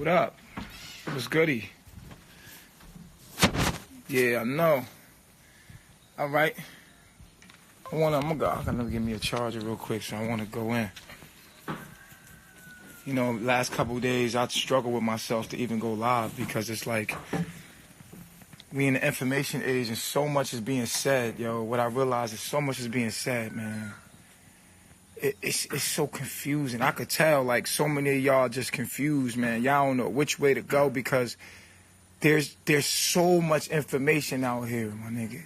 What up? What's goody? Yeah, I know. All right. I'm gonna give me a charger real quick, so I want to go in. You know, last couple of days I struggled with myself to even go live because it's like we in the information age and so much is being said, yo. What I realize is so much is being said, man. It's so confusing. I could tell, like, so many of y'all just confused, man. Y'all don't know which way to go because there's so much information out here, my nigga.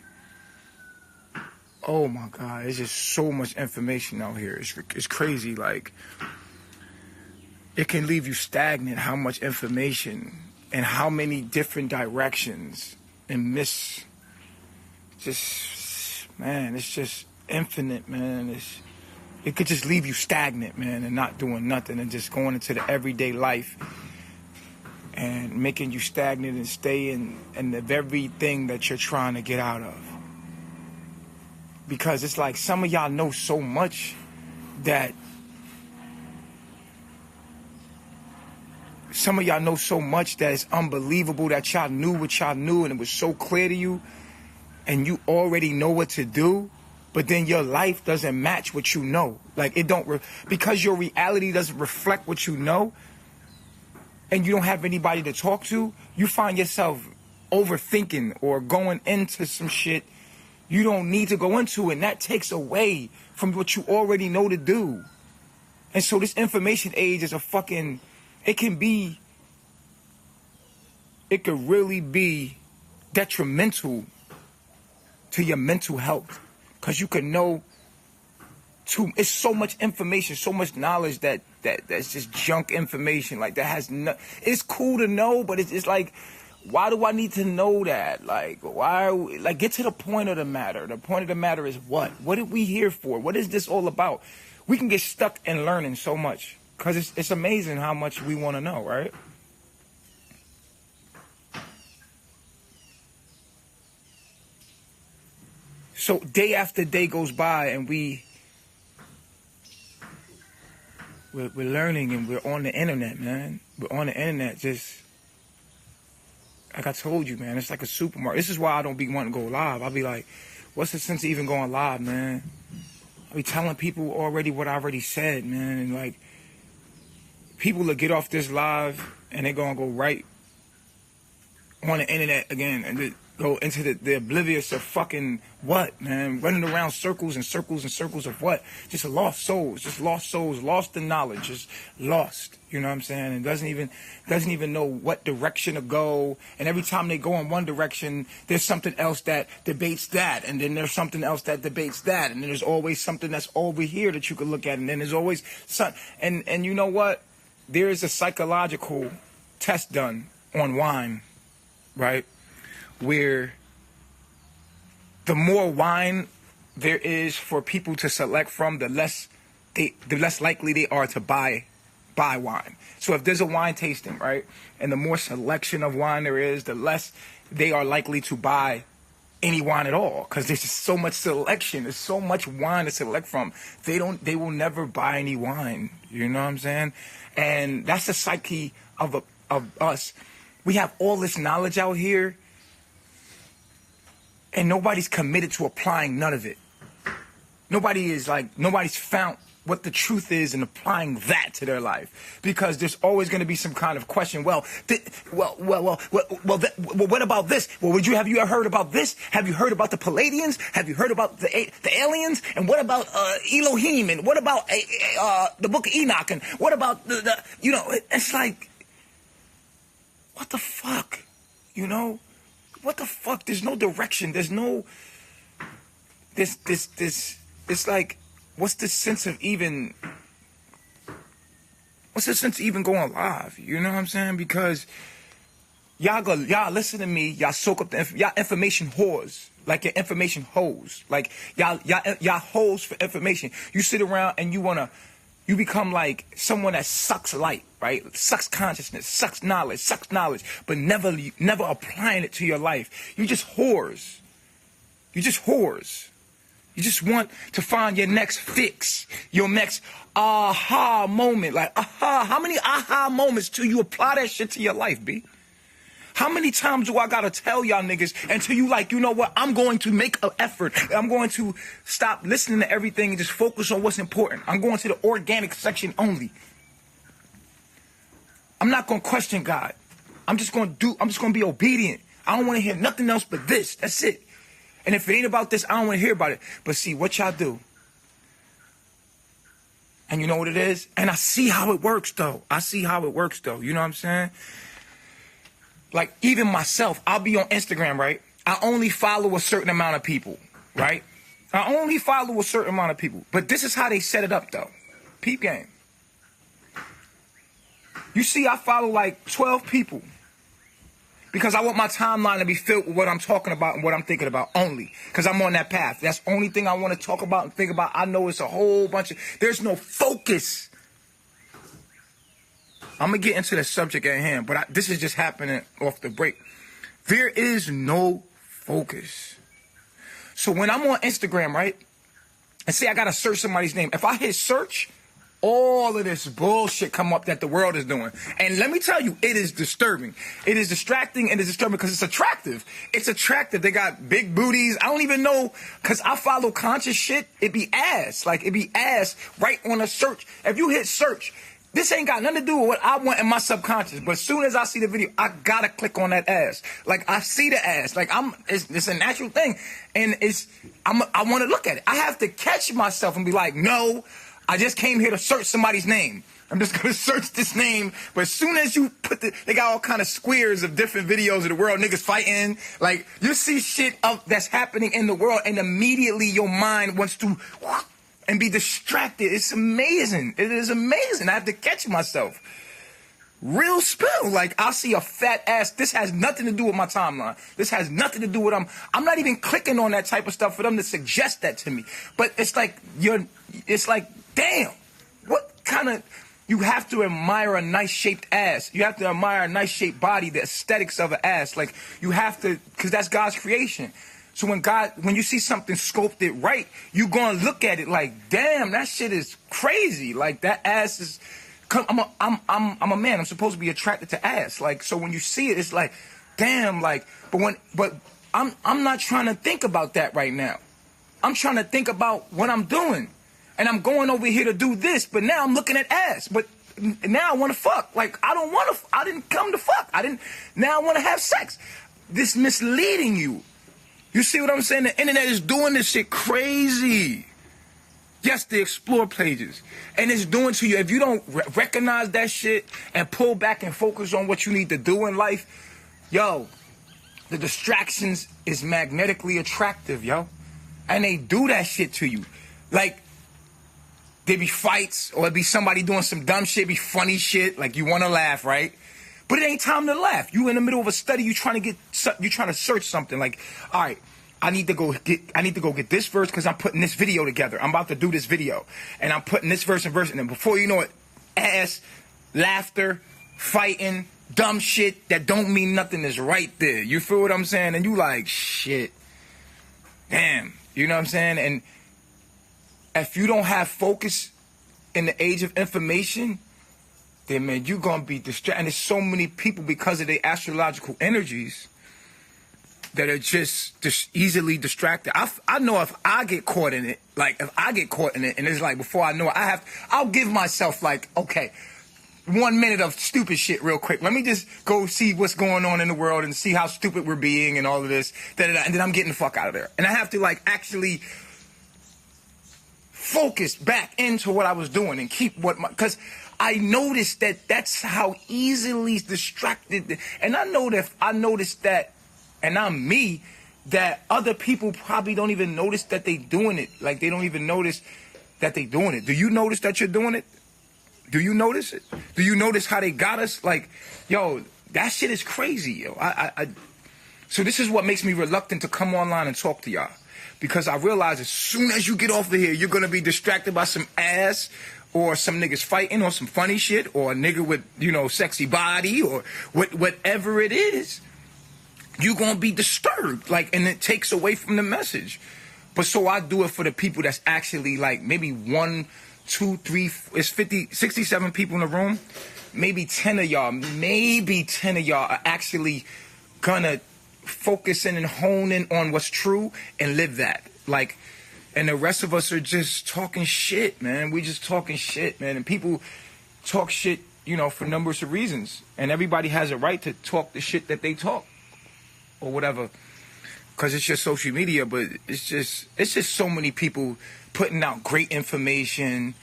Oh my God, there's just so much information out here. It's crazy. Like, it can leave you stagnant how much information and how many different directions and man, it's just infinite, man. It could just leave you stagnant, man, and not doing nothing and just going into the everyday life and making you stagnant and stay in the very thing that you're trying to get out of. Because it's like some of y'all know so much that it's unbelievable that y'all knew what y'all knew and it was so clear to you and you already know what to do. But then your life doesn't match what you know. Like, it don't, because your reality doesn't reflect what you know, and you don't have anybody to talk to, you find yourself overthinking or going into some shit you don't need to go into, and that takes away from what you already know to do. And so this information age is it could really be detrimental to your mental health. Because you can know it's so much information, so much knowledge that's just junk information. Like, that has it's cool to know, but it's like, why do I need to know that? Like, get to the point of the matter. The point of the matter is what? What are we here for? What is this all about? We can get stuck in learning so much because it's amazing how much we want to know, right? So day after day goes by and we're learning and we're on the internet, man. We're on the internet just, like I told you, man, it's like a supermarket. This is why I don't be wanting to go live. I'll be like, what's the sense of even going live, man? I'll be telling people already what I already said, man. And like, people will get off this live and they're going to go right on the internet again and go into the oblivious of fucking what, man? Running around circles and circles and circles of what? Just lost souls, lost in knowledge, just lost. You know what I'm saying? And doesn't even know what direction to go. And every time they go in one direction, there's something else that debates that. And then there's something else that debates that. And then there's always something that's over here that you could look at. And then there's always something. And you know what? There is a psychological test done on wine, right? Where the more wine there is for people to select from, the less likely they are to buy wine. So if there's a wine tasting, right, and the more selection of wine there is, the less they are likely to buy any wine at all, because there's just so much selection. There's so much wine to select from. They will never buy any wine. You know what I'm saying? And that's the psyche of us. We have all this knowledge out here, and nobody's committed to applying none of it. Nobody's found what the truth is and applying that to their life, because there's always going to be some kind of question. What about this? Well, have you ever heard about this? Have you heard about the Palladians? Have you heard about the aliens? And what about Elohim? And what about the Book of Enoch? And what about it's like, what the fuck, What the fuck? There's no direction. There's no this. It's like, what's the sense of even going live? You know what I'm saying? Because y'all listen to me. Y'all soak up y'all information whores, like your information hoes. Like y'all hoes for information. You sit around and you become like someone that sucks light, right? Sucks consciousness, sucks knowledge, but never applying it to your life. You just whores. You just want to find your next fix, your next aha moment. Like, aha, how many aha moments till you apply that shit to your life, B? How many times do I gotta tell y'all niggas until you like, you know what, I'm going to make an effort. I'm going to stop listening to everything and just focus on what's important. I'm going to the organic section only. I'm not gonna question God. I'm just gonna be obedient. I don't wanna hear nothing else but this. That's it. And if it ain't about this, I don't wanna hear about it. But see, what y'all do, and you know what it is? And I see how it works though. You know what I'm saying? Like, even myself, I'll be on Instagram, right? I only follow a certain amount of people, right? I only follow a certain amount of people. But this is how they set it up, though. Peep game. You see, I follow like 12 people because I want my timeline to be filled with what I'm talking about and what I'm thinking about only, because I'm on that path. That's the only thing I want to talk about and think about. I know it's a whole bunch of... There's no focus. I'm going to get into the subject at hand, but this is just happening off the break. There is no focus. So when I'm on Instagram, right, and say I got to search somebody's name, if I hit search, all of this bullshit come up that the world is doing. And let me tell you, it is disturbing. It is distracting and it's disturbing because it's attractive. It's attractive. They got big booties. I don't even know, because I follow conscious shit. It be ass. Like, it be ass right on a search. If you hit search, this ain't got nothing to do with what I want in my subconscious. But as soon as I see the video, I gotta click on that ass. Like, I see the ass. Like, it's a natural thing. And I want to look at it. I have to catch myself and be like, no, I just came here to search somebody's name. I'm just going to search this name. But as soon as you they got all kind of squares of different videos of the world, niggas fighting. Like, you see shit that's happening in the world, and immediately your mind wants to and be distracted. It's amazing. It is amazing. I have to catch myself. Real spill. Like, I'll see a fat ass. This has nothing to do with my timeline. This has nothing to do with I'm not even clicking on that type of stuff for them to suggest that to me. But it's like, damn, what kind of... You have to admire a nice shaped ass. You have to admire a nice shaped body, the aesthetics of an ass. Like, you have to, because that's God's creation. So when you see something sculpted right, you gonna look at it like, damn, that shit is crazy. Like, that ass is... I'm a man. I'm supposed to be attracted to ass. Like, so when you see it, it's like, damn. Like, but I'm not trying to think about that right now. I'm trying to think about what I'm doing, and I'm going over here to do this. But now I'm looking at ass. But now I want to fuck. Like, I don't want to. I didn't come to fuck. Now I want to have sex. This misleading you. You see what I'm saying? The internet is doing this shit crazy. Yes, the explore pages. And it's doing to you. If you don't recognize that shit and pull back and focus on what you need to do in life, yo, the distractions is magnetically attractive, yo. And they do that shit to you. Like, there be fights, or it be somebody doing some dumb shit, be funny shit, like you want to laugh, right? But it ain't time to laugh. You in the middle of a study, you trying to search something. Like, all right, I need to go get this verse because I'm putting this video together. I'm about to do this video, and I'm putting this verse and then before you know it, ass, laughter, fighting, dumb shit that don't mean nothing is right there. You feel what I'm saying? And you like, shit, damn. You know what I'm saying? And if you don't have focus in the age of information, then, man, you're going to be distracted. And there's so many people, because of their astrological energies, that are just easily distracted. I know if I get caught in it, and it's like, before I know it, I'll give myself, like, okay, 1 minute of stupid shit real quick. Let me just go see what's going on in the world and see how stupid we're being and all of this. And then I'm getting the fuck out of there. And I have to, like, actually focus back into what I was doing and keep because I noticed that that's how easily distracted. And I noticed that, and I'm me, that other people probably don't even notice that they doing it. Like, they don't even notice that they doing it. Do you notice that you're doing it? Do you notice it? Do you notice how they got us? Like, yo, that shit is crazy, yo. So this is what makes me reluctant to come online and talk to y'all. Because I realize as soon as you get off of here, you're going to be distracted by some ass, or some niggas fighting, or some funny shit, or a nigga with, sexy body, or whatever it is. You're going to be disturbed. Like, and it takes away from the message. But so I do it for the people that's actually like maybe 1, 2, 3, it's 50, 67 people in the room. Maybe 10 of y'all are actually gonna focus in and hone in on what's true and live that. Like, and the rest of us are just talking shit, man. We just talking shit, man. And people talk shit, you know, for numbers of reasons. And everybody has a right to talk the shit that they talk or whatever. Because it's just social media, but it's just so many people putting out great information.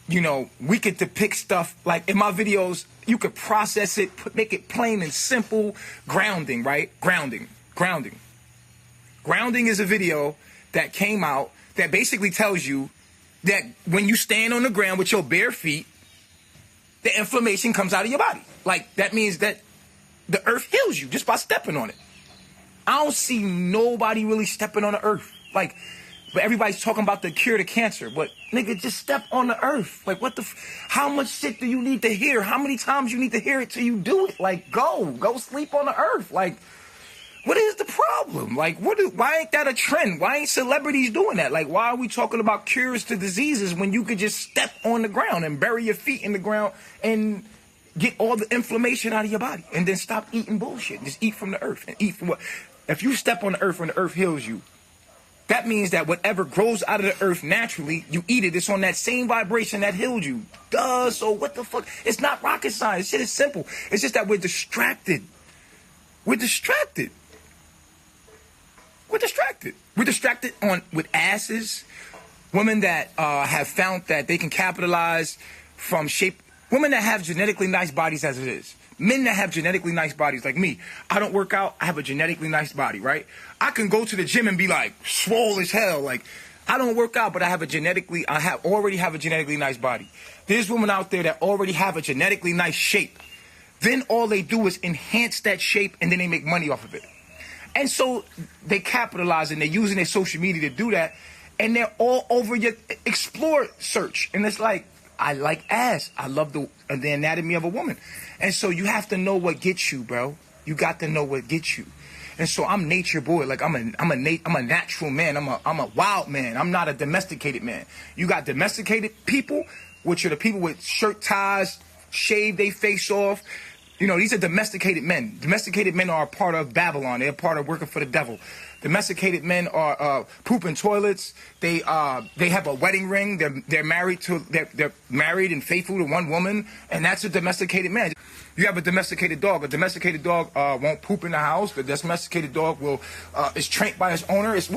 You know, we could depict stuff like in my videos, you could process it, make it plain and simple. Grounding, right? Grounding. Grounding is a video that came out that basically tells you that when you stand on the ground with your bare feet, the inflammation comes out of your body. Like, that means that the earth heals you just by stepping on it. I don't see nobody really stepping on the earth. Like, but everybody's talking about the cure to cancer. But, nigga, just step on the earth. Like, what the how much shit do you need to hear? How many times you need to hear it till you do it? Like, go sleep on the earth. Like, what is the problem? Like, why ain't that a trend? Why ain't celebrities doing that? Like, why are we talking about cures to diseases when you could just step on the ground and bury your feet in the ground and get all the inflammation out of your body and then stop eating bullshit? Just eat from the earth and eat from what? If you step on the earth when the earth heals you, that means that whatever grows out of the earth naturally, you eat it. It's on that same vibration that healed you. Duh, so what the fuck? It's not rocket science. Shit is simple. It's just that we're distracted. We're distracted. We're distracted with asses, women that have found that they can capitalize from shape, women that have genetically nice bodies as it is. Men that have genetically nice bodies like me. I don't work out. I have a genetically nice body, right? I can go to the gym and be like swole as hell. Like, I don't work out, but I already have a genetically nice body. There's women out there that already have a genetically nice shape. Then all they do is enhance that shape and then they make money off of it. And so they capitalize and they're using their social media to do that. And they're all over your explore search. And it's like, I like ass. I love the anatomy of a woman. And so you have to know what gets you, bro. You got to know what gets you. And so I'm nature boy. Like I'm a natural man. I'm a wild man. I'm not a domesticated man. You got domesticated people, which are the people with shirt ties, shave their face off. You know, these are domesticated men. Domesticated men are a part of Babylon. They're a part of working for the devil. Domesticated men are pooping toilets. They have a wedding ring. They're married and faithful to one woman, and that's a domesticated man. You have a domesticated dog. A domesticated dog won't poop in the house. The domesticated dog is trained by its owner. It's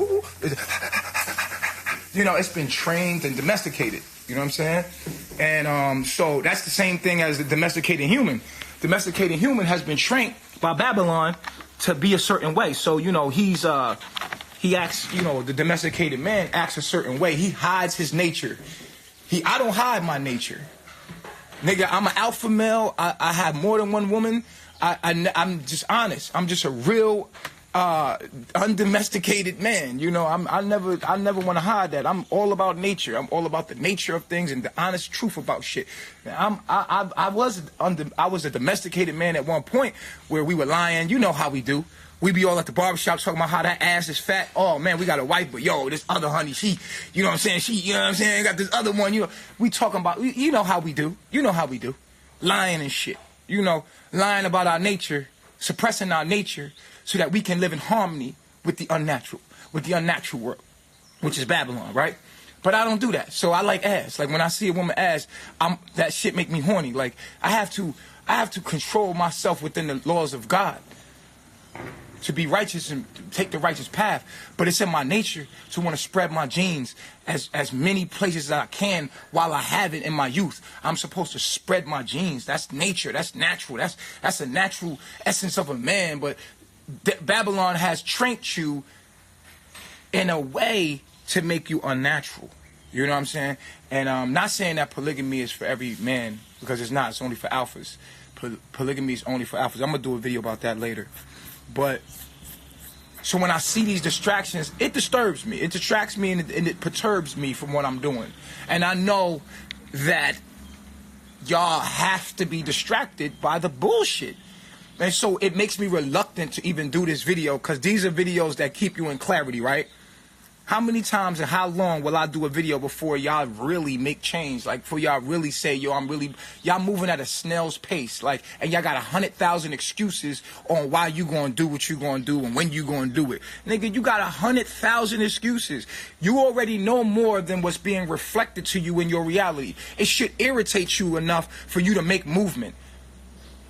you know, it's been trained and domesticated. You know what I'm saying? And so that's the same thing as the domesticated human. Domesticated human has been trained by Babylon to be a certain way. So, you know, he acts, you know, the domesticated man acts a certain way. He hides his nature. I don't hide my nature. Nigga, I'm an alpha male. I have more than one woman. I'm just honest. I'm just a real undomesticated man. You know, I never want to hide that. I'm all about nature. I'm all about the nature of things and the honest truth about shit. I was a domesticated man at one point where we were lying. You know how we do. We be all at the barbershop talking about how that ass is fat. Oh man, we got a wife, but yo, this other honey, she, you know what I'm saying? She, you know what I'm saying? Got this other one, you know. We talking about, you know how we do. You know how we do. Lying and shit. You know, lying about our nature, suppressing our nature, so that we can live in harmony with the unnatural world, which is Babylon, right? But I don't do that. So I like ass. Like when I see a woman ass, that shit make me horny. Like I have to control myself within the laws of God to be righteous and take the righteous path. But it's in my nature to want to spread my genes as many places as I can while I have it in my youth. I'm supposed to spread my genes. That's nature. That's natural. That's a natural essence of a man. But Babylon has trained you in a way to make you unnatural. You know what I'm saying? And I'm not saying that polygamy is for every man, because it's not. It's only for alphas. Polygamy is only for alphas. I'm going to do a video about that later. But so when I see these distractions, it disturbs me. It distracts me and it perturbs me from what I'm doing. And I know that y'all have to be distracted by the bullshit. And so it makes me reluctant to even do this video, because these are videos that keep you in clarity, right? How many times and how long will I do a video before y'all really make change? Like, for y'all really say, yo, y'all moving at a snail's pace. Like, and y'all got 100,000 excuses on why you gonna do what you gonna do and when you gonna do it. Nigga, you got 100,000 excuses. You already know more than what's being reflected to you in your reality. It should irritate you enough for you to make movement.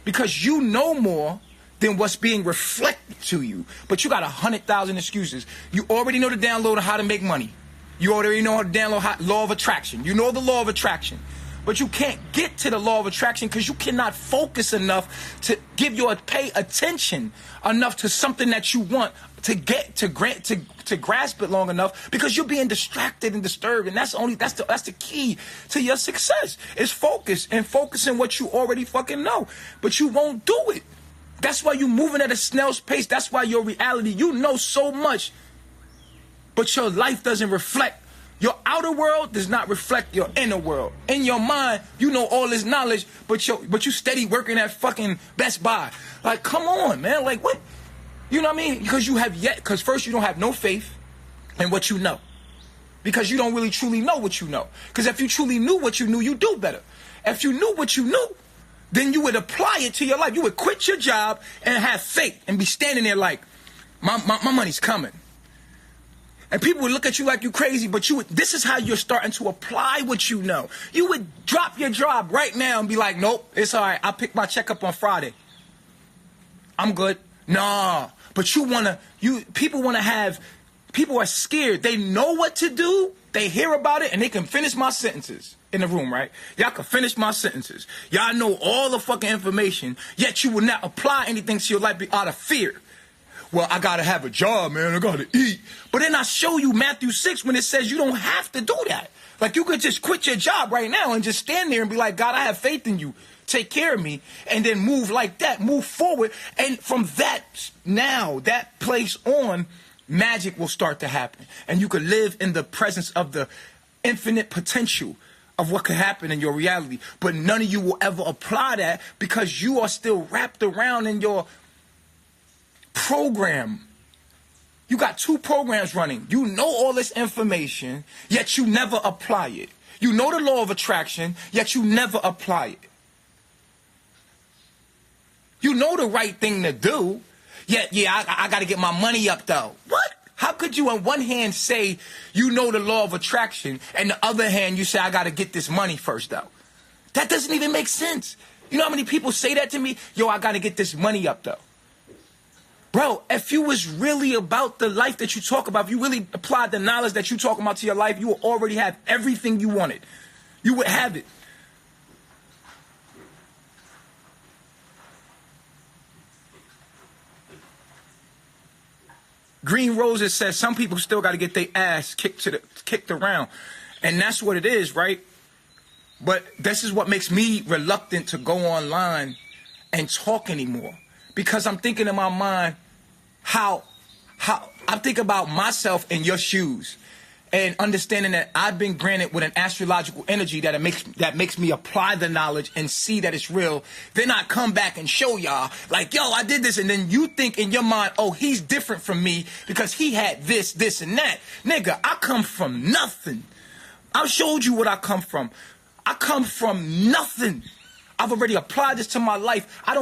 Because you know more than what's being reflected to you. But you got 100,000 excuses. You already know the download of how to make money. You already know how to download law of attraction. You know the law of attraction. But you can't get to the law of attraction because you cannot focus enough to pay attention enough to something that you want to grasp it long enough, because you're being distracted and disturbed. And that's the key to your success, is focus, and focusing what you already fucking know. But you won't do it. That's why you're moving at a snail's pace. That's why your reality, you know so much, but your life doesn't reflect. Your outer world does not reflect your inner world. In your mind, you know all this knowledge, but you steady working at fucking Best Buy. Like, come on, man. Like, what? You know what I mean? Because first, you don't have no faith in what you know. Because you don't really truly know what you know. Because if you truly knew what you knew, you'd do better. If you knew what you knew, then you would apply it to your life. You would quit your job and have faith and be standing there like, my money's coming. And people would look at you like you crazy, but this is how you're starting to apply what you know. You would drop your job right now and be like, nope, it's all right. I'll pick my check up on Friday. I'm good. Nah. But people are scared. They know what to do. They hear about it and they can finish my sentences in the room, right? Y'all can finish my sentences. Y'all know all the fucking information, yet you will not apply anything to your life out of fear. Well, I gotta have a job, man. I gotta eat. But then I show you Matthew 6 when it says you don't have to do that. Like, you could just quit your job right now and just stand there and be like, God, I have faith in you. Take care of me. And then move like that. Move forward. And from that place on, magic will start to happen. And you could live in the presence of the infinite potential of what could happen in your reality. But none of you will ever apply that because you are still wrapped around in your program. You got 2 programs running. You know all this information, yet you never apply it. You know the law of attraction, yet you never apply it. You know the right thing to do, yet, I got to get my money up, though. What? How could you on one hand say you know the law of attraction, and the other hand you say, I got to get this money first, though? That doesn't even make sense. You know how many people say that to me? Yo, I got to get this money up, though. Bro, if you was really about the life that you talk about, if you really applied the knowledge that you talk about to your life, you would already have everything you wanted. You would have it. Green Roses says some people still got to get their ass kicked around. And that's what it is, right? But this is what makes me reluctant to go online and talk anymore. Because I'm thinking in my mind how I think about myself in your shoes, and understanding that I've been granted with an astrological energy that makes me apply the knowledge and see that it's real. Then I come back and show y'all like, yo, I did this. And then you think in your mind, oh, he's different from me because he had this, and that. Nigga, I come from nothing. I showed you what I come from. I come from nothing. I've already applied this to my life. I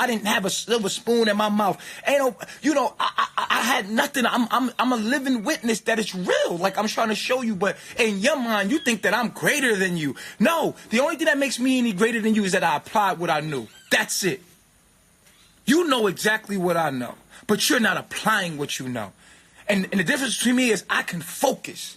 didn't have a silver spoon in my mouth. I had nothing. I'm a living witness that it's real. Like, I'm trying to show you, but in your mind, you think that I'm greater than you. No, the only thing that makes me any greater than you is that I applied what I knew. That's it. You know exactly what I know, but you're not applying what you know. And the difference between me is I can focus.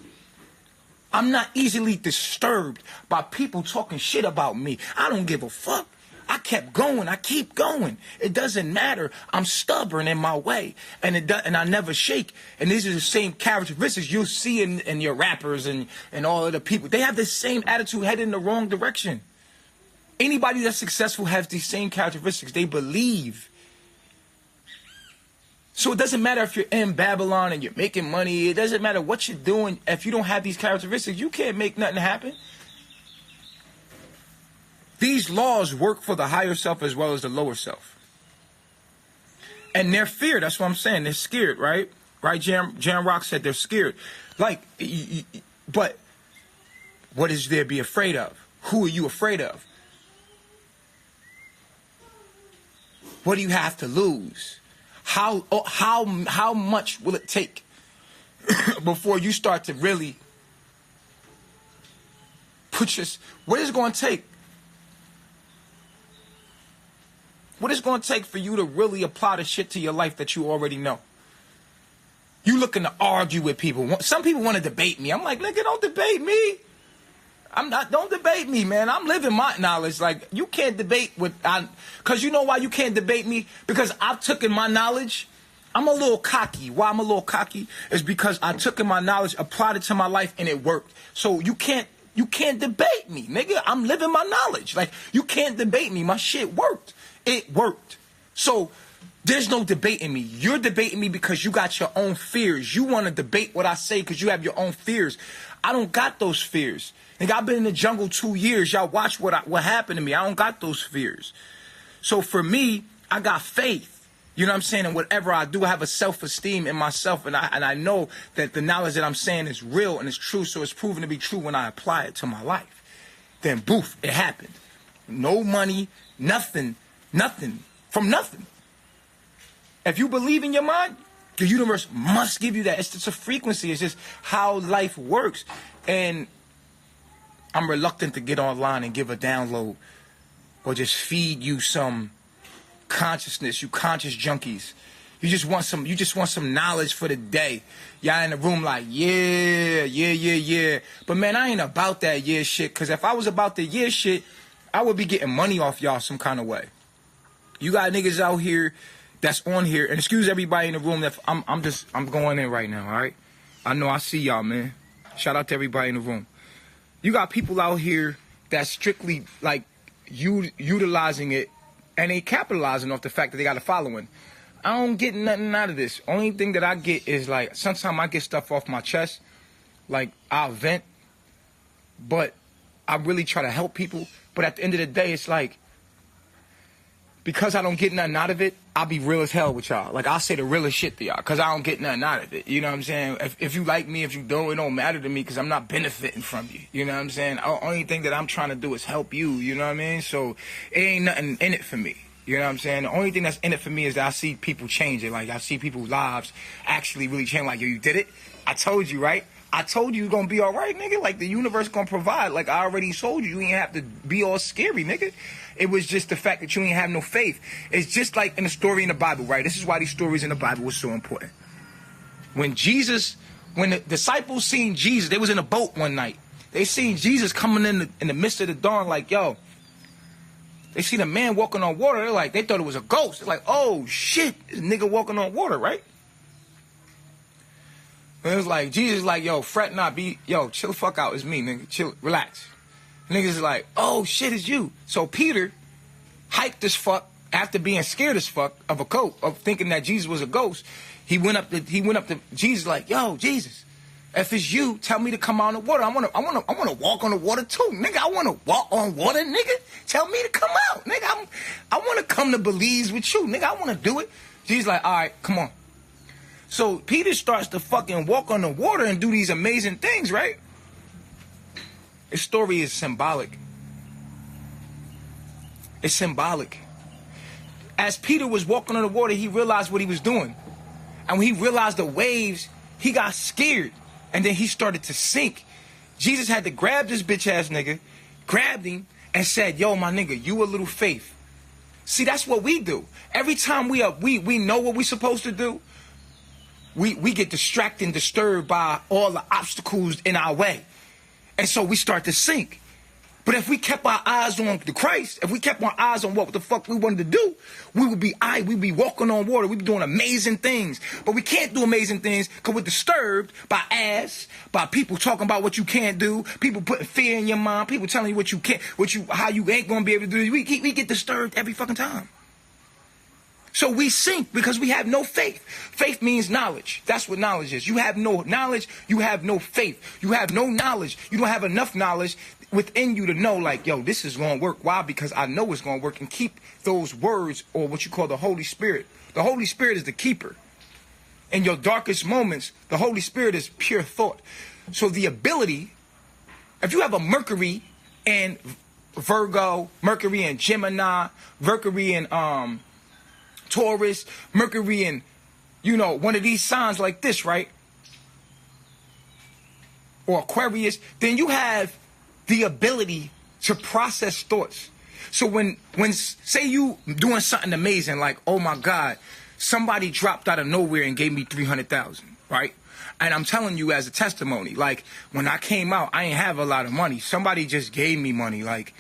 I'm not easily disturbed by people talking shit about me. I don't give a fuck. I kept going. I keep going. It doesn't matter. I'm stubborn in my way, and I never shake. And these are the same characteristics you'll see in your rappers and all of the people. They have the same attitude, headed in the wrong direction. Anybody that's successful has these same characteristics. They believe. So it doesn't matter if you're in Babylon and you're making money. It doesn't matter what you're doing. If you don't have these characteristics, you can't make nothing happen. These laws work for the higher self as well as the lower self. And they're feared. That's what I'm saying. They're scared, right? right? Jan Rock said they're scared. Like, but what is there to be afraid of? Who are you afraid of? What do you have to lose? How much will it take before you start to really what is it going to take? What is it going to take for you to really apply the shit to your life that you already know? You looking to argue with people. Some people want to debate me. I'm like, nigga, don't debate me. Don't debate me, man. I'm living my knowledge. Like, you can't debate because you know why you can't debate me? Because I've taken my knowledge. I'm a little cocky. Why I'm a little cocky is because I took in my knowledge, applied it to my life, and it worked. So you can't debate me, nigga. I'm living my knowledge. Like, you can't debate me. My shit worked. It worked. So there's no debating me. You're debating me because you got your own fears. You want to debate what I say because you have your own fears. I don't got those fears. Nigga, I've been in the jungle 2 years. Y'all watch what happened to me. I don't got those fears. So for me, I got faith. You know what I'm saying? And whatever I do, I have a self-esteem in myself. And I know that the knowledge that I'm saying is real and it's true. So it's proven to be true when I apply it to my life. Then, boof, it happened. No money, nothing from nothing. If you believe in your mind, the universe must give you that. It's just a frequency. It's just how life works. And I'm reluctant to get online and give a download or just feed you some consciousness, you conscious junkies. You just want some knowledge for the day. Y'all in the room like, yeah. But man, I ain't about that yeah shit. Because if I was about the yeah shit, I would be getting money off y'all some kind of way. You got niggas out here that's on here, and excuse everybody in the room that I'm going in right now, all right? I know I see y'all, man. Shout out to everybody in the room. You got people out here that's strictly like utilizing it, and they capitalizing off the fact that they got a following. I don't get nothing out of this. Only thing that I get is like, sometimes I get stuff off my chest, like I'll vent, but I really try to help people. But at the end of the day, it's like, because I don't get nothing out of it, I'll be real as hell with y'all. Like, I'll say the realest shit to y'all because I don't get nothing out of it. You know what I'm saying? If you like me, if you don't, it don't matter to me because I'm not benefiting from you. You know what I'm saying? The only thing that I'm trying to do is help you. You know what I mean? So it ain't nothing in it for me. You know what I'm saying? The only thing that's in it for me is that I see people changing. Like, I see people's lives actually really change. Like, yo, you did it? I told you, right? I told you you're going to be all right, nigga. Like, the universe going to provide. Like, I already told you. You ain't have to be all scary, nigga. It was just the fact that you ain't have no faith. It's just like in the story in the Bible, right? This is why these stories in the Bible were so important. When the disciples seen Jesus, they was in a boat one night. They seen Jesus coming in the midst of the dawn like, yo. They seen a man walking on water. They're like, they thought it was a ghost. They're like, oh, shit. This nigga walking on water, right? And it was like, Jesus is like, yo, fret not, chill the fuck out. It's me, nigga. Chill, relax. Niggas is like, oh, shit, it's you. So Peter, hyped as fuck, after being scared as fuck of thinking that Jesus was a ghost, he went up to Jesus like, yo, Jesus, if it's you, tell me to come out on the water. I wanna walk on the water too, nigga. I wanna walk on water, nigga. Tell me to come out, nigga. I wanna come to Belize with you, nigga. I wanna do it. Jesus like, all right, come on. So Peter starts to fucking walk on the water and do these amazing things, right? This story is symbolic. It's symbolic. As Peter was walking on the water, he realized what he was doing. And when he realized the waves, he got scared. And then he started to sink. Jesus had to grab this bitch ass nigga, grabbed him, and said, yo, my nigga, you a little faith. See, that's what we do. Every time we know what we're supposed to do, we get distracted and disturbed by all the obstacles in our way. And so we start to sink. But if we kept our eyes on the Christ, if we kept our eyes on what the fuck we wanted to do, we'd be walking on water. We'd be doing amazing things. But we can't do amazing things because we're disturbed by by people talking about what you can't do, people putting fear in your mind, people telling you what you can't, how you ain't going to be able to do. We get disturbed every fucking time. So we sink because we have no faith. Faith means knowledge. That's what knowledge is. You have no knowledge, you have no faith. You have no knowledge. You don't have enough knowledge within you to know, like, yo, this is going to work. Why? Because I know it's going to work. And keep those words, or what you call the Holy Spirit. The Holy Spirit is the keeper. in your darkest moments, the Holy Spirit is pure thought. So the ability, if you have a Mercury and Virgo, Mercury and Gemini, Mercury and Taurus, Mercury and, you know, one of these signs like this, right? Or Aquarius, then you have the ability to process thoughts. So when say you doing something amazing, like, oh my God, somebody dropped out of nowhere and gave me 300,000, right? And I'm telling you as a testimony, like, when I came out, I ain't have a lot of money. Somebody just gave me money, like,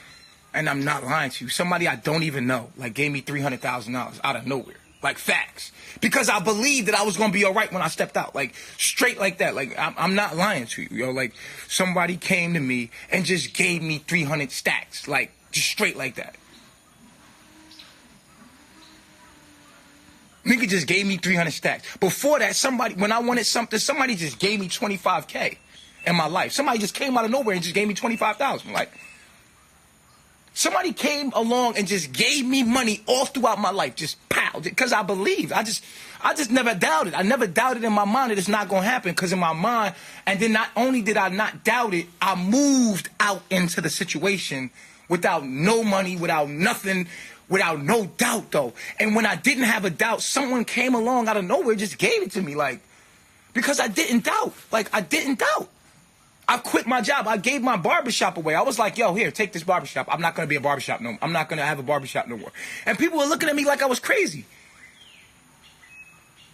and I'm not lying to you. Somebody I don't even know, like, gave me $300,000 out of nowhere. Like, facts. Because I believed that I was going to be all right when I stepped out. Like, straight like that. Like, I'm not lying to you, yo. Like, somebody came to me and just gave me 300 stacks. Like, just straight like that. Nigga just gave me 300 stacks. Before that, when I wanted something, somebody just gave me 25K in my life. Somebody just came out of nowhere and just gave me 25,000. Like, somebody came along and just gave me money all throughout my life. Just pow. Because I believed. I just never doubted. I never doubted in my mind that it's not going to happen. Because in my mind, and then not only did I not doubt it, I moved out into the situation without no money, without nothing, without no doubt, though. And when I didn't have a doubt, someone came along out of nowhere and just gave it to me, like, because I didn't doubt. Like, I didn't doubt. I quit my job. I gave my barbershop away. I was like, yo, here, take this barbershop. I'm not going to be a barbershop no more. I'm not going to have a barbershop no more. And people were looking at me like I was crazy.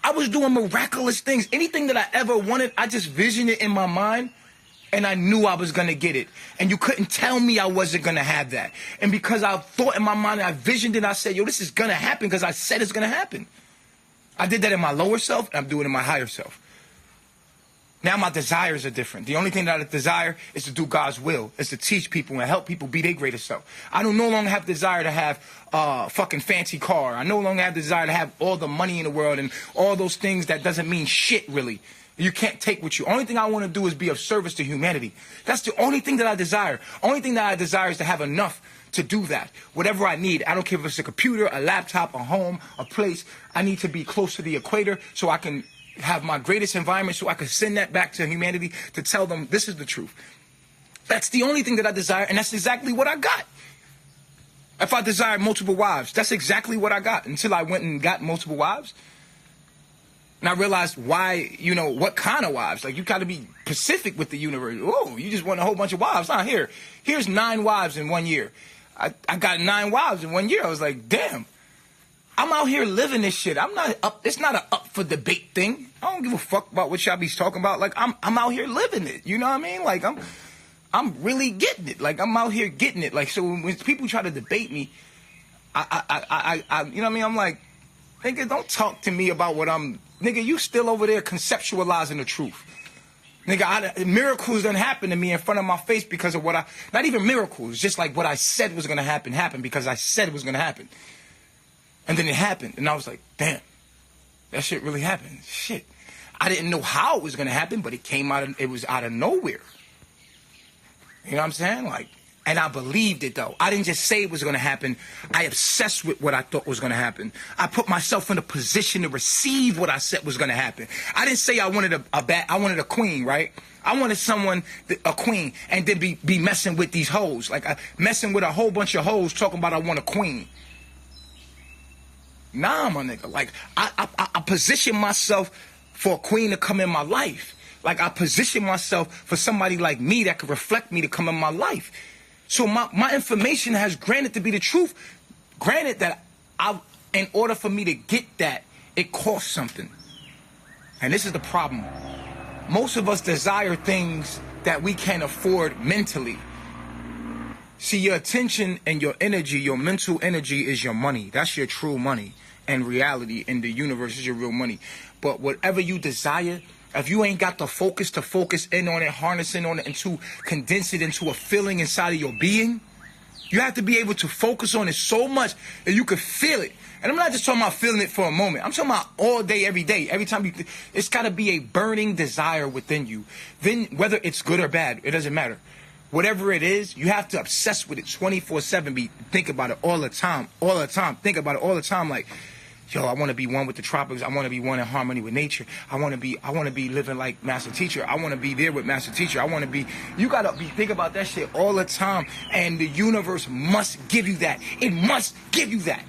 I was doing miraculous things. Anything that I ever wanted, I just visioned it in my mind. And I knew I was going to get it. And you couldn't tell me I wasn't going to have that. And because I thought in my mind, I visioned it, I said, yo, this is going to happen because I said it's going to happen. I did that in my lower self, and I'm doing it in my higher self. Now my desires are different. The only thing that I desire is to do God's will. Is to teach people and help people be their greatest self. I don't no longer have desire to have a fucking fancy car. I no longer have desire to have all the money in the world and all those things that doesn't mean shit, really. You can't take what you. Only thing I want to do is be of service to humanity. That's the only thing that I desire. Only thing that I desire is to have enough to do that. Whatever I need. I don't care if it's a computer, a laptop, a home, a place. I need to be close to the equator so I can have my greatest environment, so I can send that back to humanity to tell them this is the truth. That's the only thing that I desire, and that's exactly what I got. If I desired multiple wives, that's exactly what I got until I went and got multiple wives. And I realized why, you know, what kind of wives. Like, you got to be specific with the universe. Oh, you just want a whole bunch of wives. Nah, here's 9 wives in 1 year. I got 9 wives in 1 year. I was like, damn, I'm out here living this shit. I'm not up. It's not a up for debate thing. I don't give a fuck about what y'all be talking about. Like, I'm out here living it. You know what I mean? Like, I'm really getting it. Like, I'm out here getting it. Like, so when people try to debate me, I you know what I mean? I'm like, nigga, don't talk to me about what I'm. Nigga, you still over there conceptualizing the truth. Nigga, miracles done happened to me in front of my face because of what not even miracles, just like what I said was going to happen happened because I said it was going to happen. And then it happened. And I was like, damn, that shit really happened. Shit. I didn't know how it was going to happen, but it was out of nowhere. You know what I'm saying? Like, and I believed it, though. I didn't just say it was going to happen. I obsessed with what I thought was going to happen. I put myself in a position to receive what I said was going to happen. I didn't say I wanted I wanted a queen, right? I wanted a queen, and then be messing with these hoes. Like, messing with a whole bunch of hoes talking about I want a queen. Nah, my nigga. Like, I position myself for a queen to come in my life. Like, I position myself for somebody like me that could reflect me to come in my life. So my information has granted to be the truth. Granted that in order for me to get that, it costs something. And this is the problem. Most of us desire things that we can't afford mentally. See, your attention and your energy, your mental energy is your money. That's your true money. And reality in the universe is your real money. But whatever you desire, if you ain't got the focus to focus in on it, harness in on it, and to condense it into a feeling inside of your being, you have to be able to focus on it so much that you can feel it. And I'm not just talking about feeling it for a moment. I'm talking about all day, every day. Every time it's got to be a burning desire within you. Then whether it's good or bad, it doesn't matter. Whatever it is, you have to obsess with it 24/7. Think about it all the time. All the time. Think about it all the time. Like, Yo, I want to be one with the tropics. I want to be one in harmony with nature. I want to be living like Master Teacher. I want to be there with Master Teacher. You got to think about that shit all the time. And the universe must give you that. It must give you that.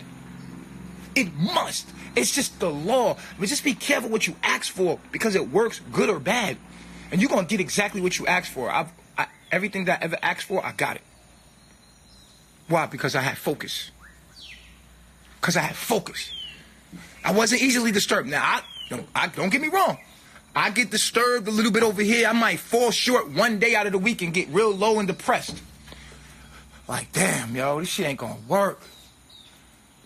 It must. It's just the law. But just be careful what you ask for, because it works good or bad. And you're going to get exactly what you asked for. Everything that I ever asked for, I got it. Why? Because I had focus. I wasn't easily disturbed. Now, don't get me wrong. I get disturbed a little bit over here. I might fall short one day out of the week and get real low and depressed. Like, damn, yo, this shit ain't gonna work.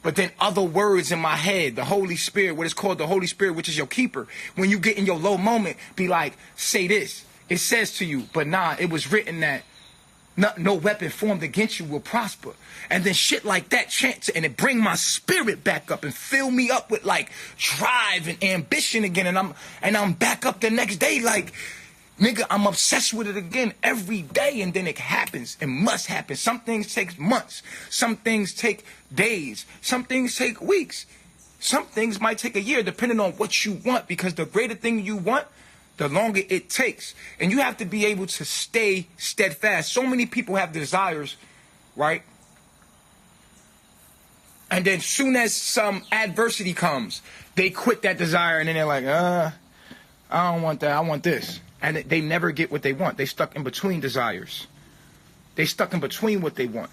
But then other words in my head, the Holy Spirit, what is called the Holy Spirit, which is your keeper. When you get in your low moment, be like, say this. It says to you, but nah, it was written that no weapon formed against you will prosper. And then shit like that chants, and it bring my spirit back up and fill me up with like drive and ambition again. And I'm back up the next day like, nigga, I'm obsessed with it again every day. And then it happens. It must happen. Some things take months. Some things take days. Some things take weeks. Some things might take a year, depending on what you want, because the greater thing you want, the longer it takes. And you have to be able to stay steadfast. So many people have desires, right? And then soon as some adversity comes, they quit that desire, and then they're like, I don't want that, I want this. And they never get what they want. They stuck in between desires. They stuck in between what they want.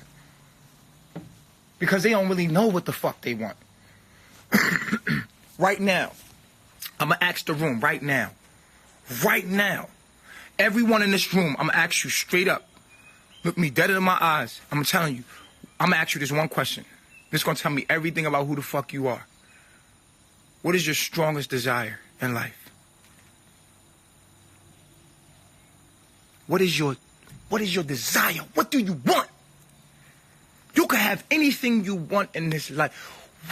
Because they don't really know what the fuck they want. Right now, I'm going to ask the room right now. Right now, everyone in this room, I'm going to ask you straight up. Look me dead in my eyes. I'm telling you, I'm going to ask you this one question. This is going to tell me everything about who the fuck you are. What is your strongest desire in life? What is your desire? What do you want? You can have anything you want in this life.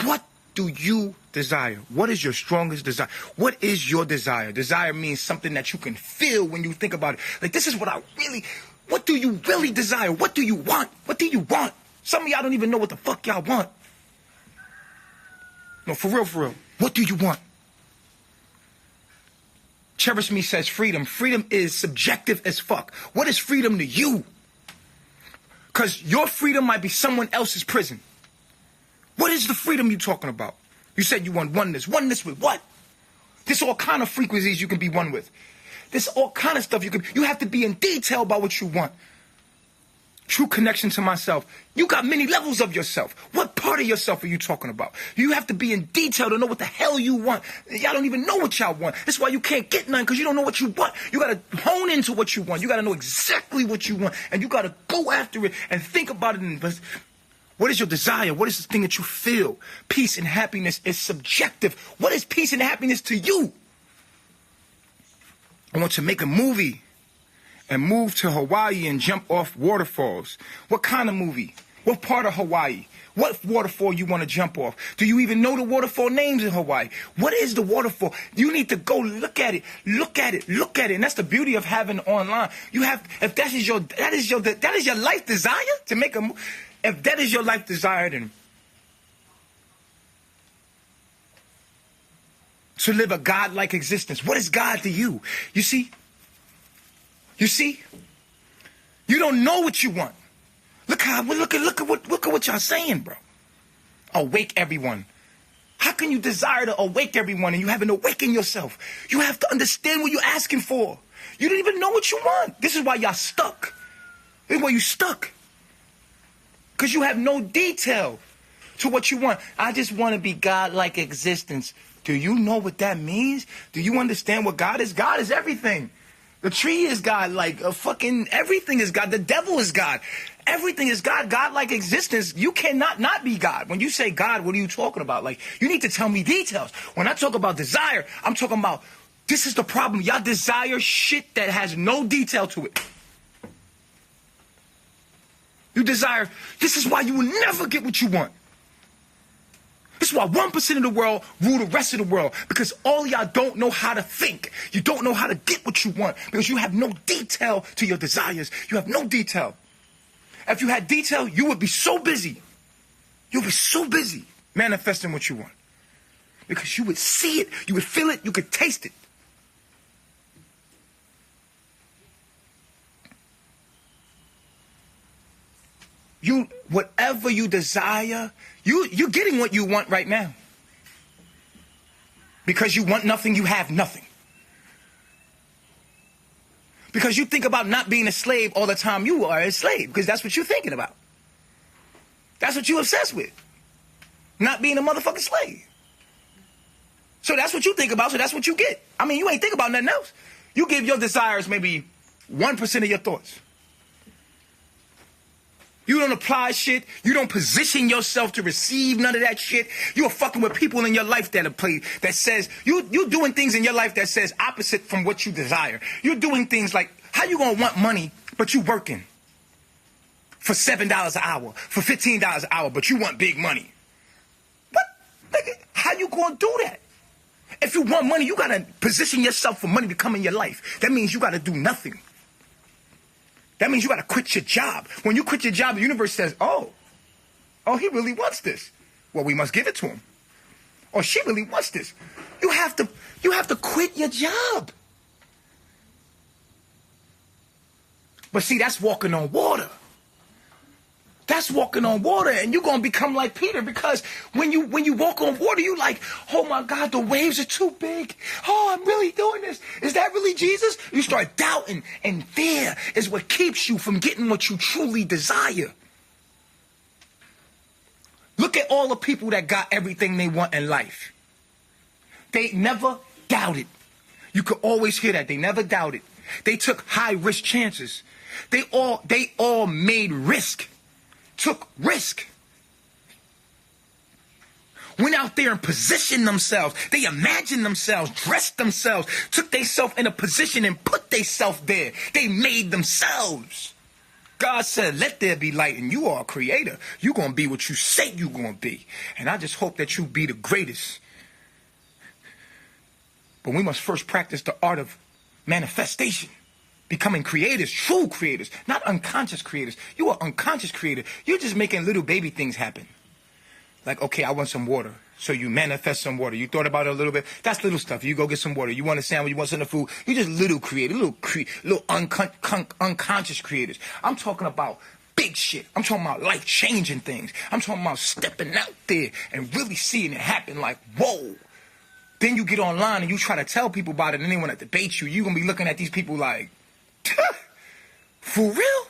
What do you desire? What is your strongest desire? What is your desire? Desire means something that you can feel when you think about it. Like, this is what what do you really desire? What do you want? What do you want? Some of y'all don't even know what the fuck y'all want. No, for real. What do you want? Cherish Me says freedom. Freedom is subjective as fuck. What is freedom to you? Because your freedom might be someone else's prison. What is the freedom you talking about? You said you want oneness. Oneness with what? There's all kind of frequencies you can be one with. There's all kind of stuff you have to be in detail about what you want. True connection to myself. You got many levels of yourself. What part of yourself are you talking about? You have to be in detail to know what the hell you want. Y'all don't even know what y'all want. That's why you can't get none, because you don't know what you want. You got to hone into what you want. You got to know exactly what you want. And you got to go after it and think about it. What is your desire? What is the thing that you feel? Peace and happiness is subjective. What is peace and happiness to you? I want to make a movie and move to Hawaii and jump off waterfalls. What kind of movie? What part of Hawaii? What waterfall you want to jump off? Do you even know the waterfall names in Hawaii? What is the waterfall? You need to go look at it. Look at it. And that's the beauty of having online. You have, if that is your life desire to make a movie. If that is your life desire, then to live a God-like existence. What is God to you? You see? You don't know what you want. Look at what y'all saying, bro. Awake everyone. How can you desire to awake everyone and you haven't awakened yourself? You have to understand what you're asking for. You don't even know what you want. This is why y'all stuck. This is why you stuck. Because you have no detail to what you want. I just want to be God-like existence. Do you know what that means? Do you understand what God is? God is everything. The tree is God, like fucking everything is God. The devil is God. Everything is God. God-like existence. You cannot not be God. When you say God, what are you talking about? Like, you need to tell me details. When I talk about desire, I'm talking about, this is the problem. Y'all desire shit that has no detail to it. You desire, this is why you will never get what you want. This is why 1% of the world rule the rest of the world. Because all y'all don't know how to think. You don't know how to get what you want. Because you have no detail to your desires. You have no detail. If you had detail, you would be so busy. You'll be so busy manifesting what you want. because you would see it, you would feel it, you could taste it. Whatever you desire, you're getting what you want right now. Because you want nothing, you have nothing. Because you think about not being a slave all the time, you are a slave. Because that's what you're thinking about. That's what you're obsessed with. Not being a motherfucking slave. So that's what you think about, so that's what you get. I mean, you ain't think about nothing else. You give your desires maybe 1% of your thoughts. You don't apply shit. You don't position yourself to receive none of that shit. You're fucking with people in your life that says, you're doing things in your life that says opposite from what you desire. You're doing things like, how you gonna want money, but you working for $7 an hour, for $15 an hour, but you want big money? What? Nigga, how you gonna do that? If you want money, you gotta position yourself for money to come in your life. That means you gotta do nothing. That means you got to quit your job. When you quit your job, the universe says, oh, he really wants this. Well, we must give it to him. Or she really wants this. You have to quit your job. But see, that's walking on water. That's walking on water, and you're going to become like Peter, because when you walk on water, you like, oh my God, the waves are too big. Oh, I'm really doing this. Is that really Jesus? You start doubting, and fear is what keeps you from getting what you truly desire. Look at all the people that got everything they want in life. They never doubted. You could always hear that. They never doubted. They took high risk chances. They all made risk. Took risk. Went out there and positioned themselves. They imagined themselves, dressed themselves, took themselves in a position and put themselves there. They made themselves. God said, let there be light, and you are a creator. You're going to be what you say you're going to be. And I just hope that you be the greatest. But we must first practice the art of manifestation. Becoming creators, true creators, not unconscious creators. You are unconscious creator. You're just making little baby things happen. Like, okay, I want some water. So you manifest some water. You thought about it a little bit. That's little stuff. You go get some water. You want a sandwich. You want some food. You just little creators, little unconscious creators. I'm talking about big shit. I'm talking about life-changing things. I'm talking about stepping out there and really seeing it happen like, whoa. Then you get online and you try to tell people about it, and they want to debate you. You're going to be looking at these people like, for real?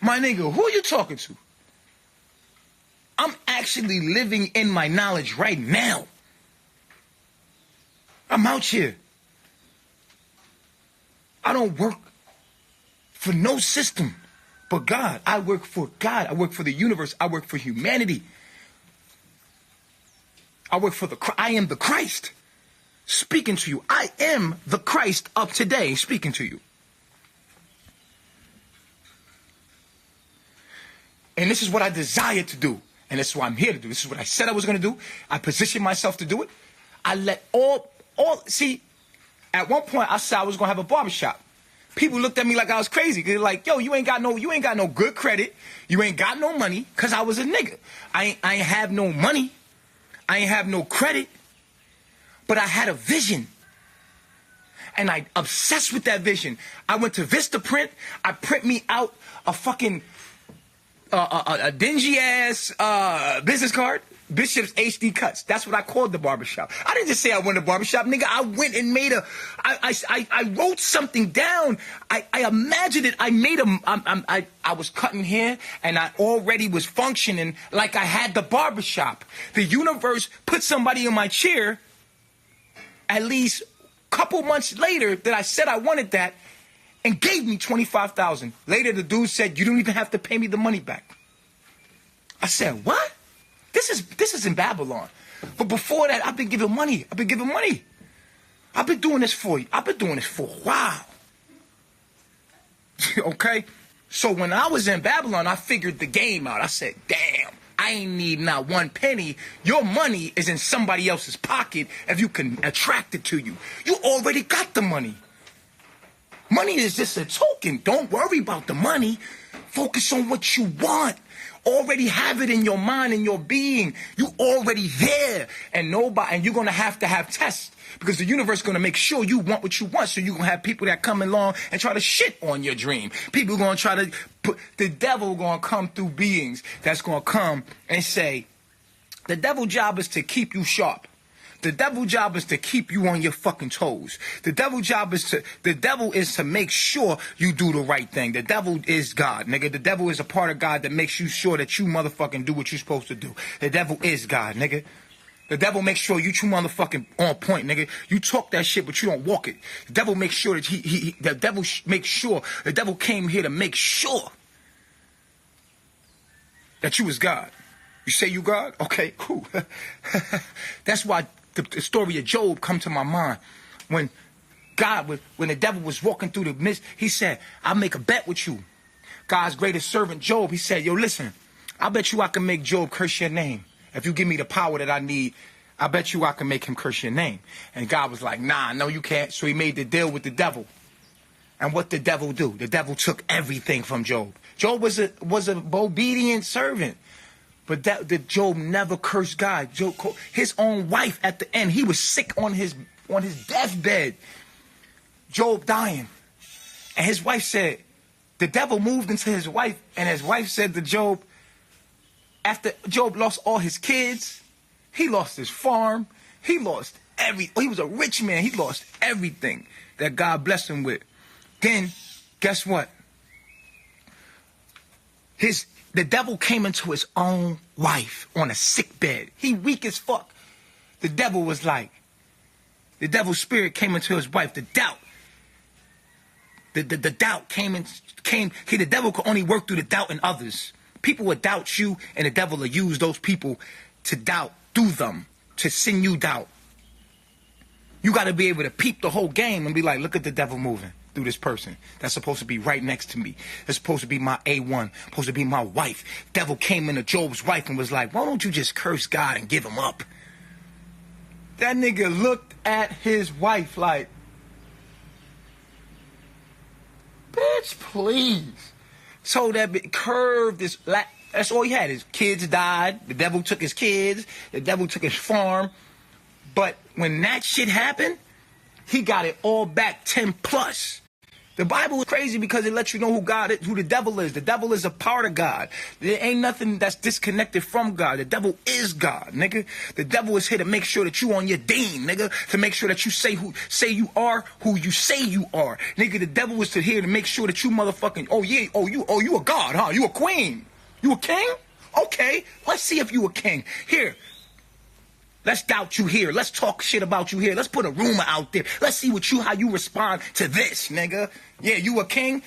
My nigga, who are you talking to? I'm actually living in my knowledge right now. I'm out here. I don't work for no system but God. I work for God. I work for the universe. I work for humanity. I am the Christ speaking to you. I am the Christ of today speaking to you. And this is what I desire to do. And this is what I'm here to do. This is what I said I was going to do. I positioned myself to do it. I let see, at one point I said I was going to have a barbershop. People looked at me like I was crazy. They're like, yo, you ain't got no good credit. You ain't got no money, because I was a nigga. I ain't have no money. I ain't have no credit. But I had a vision. And I obsessed with that vision. I went to Vistaprint. I print me out a fucking a dingy ass business card, Bishop's HD Cuts. That's what I called the barbershop. I didn't just say I wanted a barbershop, nigga. I went and made I wrote something down. I imagined it. I was cutting hair, and I already was functioning like I had the barbershop. The universe put somebody in my chair at least a couple months later that I said I wanted that, and gave me $25,000. Later, the dude said, you don't even have to pay me the money back. I said, what? This is in Babylon. But before that, I've been giving money. I've been doing this for a while. Okay? So when I was in Babylon, I figured the game out. I said, damn, I ain't need not one penny. Your money is in somebody else's pocket if you can attract it to you. You already got the money. Money is just a token. Don't worry about the money. Focus on what you want. already have it in your mind and your being. You already there. And you're going to have tests because the universe is going to make sure you want what you want. So you're going to have people that come along and try to shit on your dream. People are going to try to the devil going to come through beings that's going to come and say, the devil's job is to keep you sharp. The devil's job is to keep you on your fucking toes. The devil's job is to make sure you do the right thing. The devil is God, nigga. The devil is a part of God that makes you sure that you motherfucking do what you're supposed to do. The devil is God, nigga. The devil makes sure you motherfucking on point, nigga. You talk that shit, but you don't walk it. The devil makes sure that the devil came here to make sure that you is God. You say you God? Okay, cool. That's why the story of Job come to my mind. When the devil was walking through the mist, he said, I'll make a bet with you. God's greatest servant, Job, he said, yo, listen, I bet you I can make Job curse your name. If you give me the power that I need, I bet you I can make him curse your name. And God was like, nah, no, you can't. So he made the deal with the devil. And what did the devil do? The devil took everything from Job. Job was an obedient servant. But Job never cursed God. His own wife at the end, he was sick on his deathbed. Job dying. And his wife said, the devil moved into his wife, and his wife said to Job, after Job lost all his kids, he lost his farm, he lost he was a rich man, he lost everything that God blessed him with. Then, guess what? The devil came into his own wife on a sick bed. He weak as fuck. The devil's spirit came into his wife. The doubt. The doubt came. The devil could only work through the doubt in others. People would doubt you, and the devil will use those people to doubt through them, to send you doubt. You got to be able to peep the whole game and be like, look at the devil moving through this person that's supposed to be right next to me. That's supposed to be my A1, supposed to be my wife. Devil came into Job's wife and was like, why don't you just curse God and give him up? That nigga looked at his wife like, bitch, please. So that curved this, that's all he had. His kids died. The devil took his kids. The devil took his farm. But when that shit happened, he got it all back 10 plus. The Bible is crazy because it lets you know who the devil is. The devil is a part of God. There ain't nothing that's disconnected from God. The devil is God, nigga. The devil is here to make sure that you on your dame, nigga. To make sure that you say you are who you say you are. Nigga, the devil is here to make sure that you motherfucking, you a god, huh? You a queen. You a king? Okay, let's see if you a king. Here. Let's doubt you here. Let's talk shit about you here. Let's put a rumor out there. Let's see how you respond to this, nigga. Yeah, you a king?